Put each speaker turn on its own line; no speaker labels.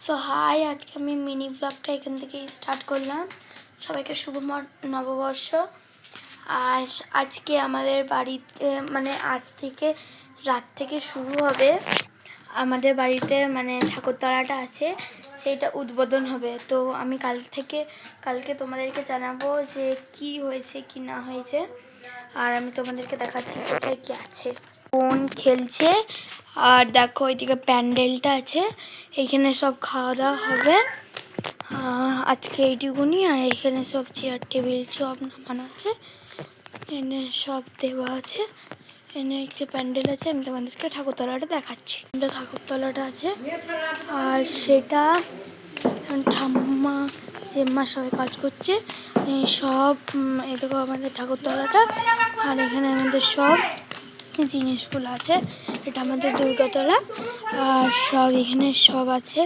So high, আজকে আমি mini ব্লগটা এখান থেকে স্টার্ট করলাম। সবাইকে শুভ নববর্ষ। আর আজকে আমাদের বাড়িতে আজ থেকে রাত থেকে শুরু হবে আমাদের বাড়িতে ঠাকুরতলাটা আছে, সেইটা উদ্বোধন হবে। তো আমি কালকে তোমাদেরকে জানাবো যে কি হয়েছে কি না হয়েছে। আর আমি তোমাদেরকে দেখাচ্ছি কোথায় কি আছে। বোন খেলছে আর দেখো ওইদিকে প্যান্ডেলটা আছে, এইখানে সব খাওয়া দাওয়া হবে আজকে এইটুকুনি। আর এখানে সব চেয়ার টেবিল সব নামানো আছে, এখানে সব দেওয়া আছে। এখানে একটা প্যান্ডেল আছে, আমি তোমাদেরকে ঠাকুরতলাটা দেখাচ্ছি। ঠাকুরতলাটা আছে আর সেটা ঠাম্মা জেম্মা সবাই কাজ করছে সব। এদিকে আমাদের ঠাকুরতলাটা, আর এখানে আমাদের সব জিনিসগুলো আছে। এটা আমাদের দুর্গাতলা আর সব এখানে সব আছে।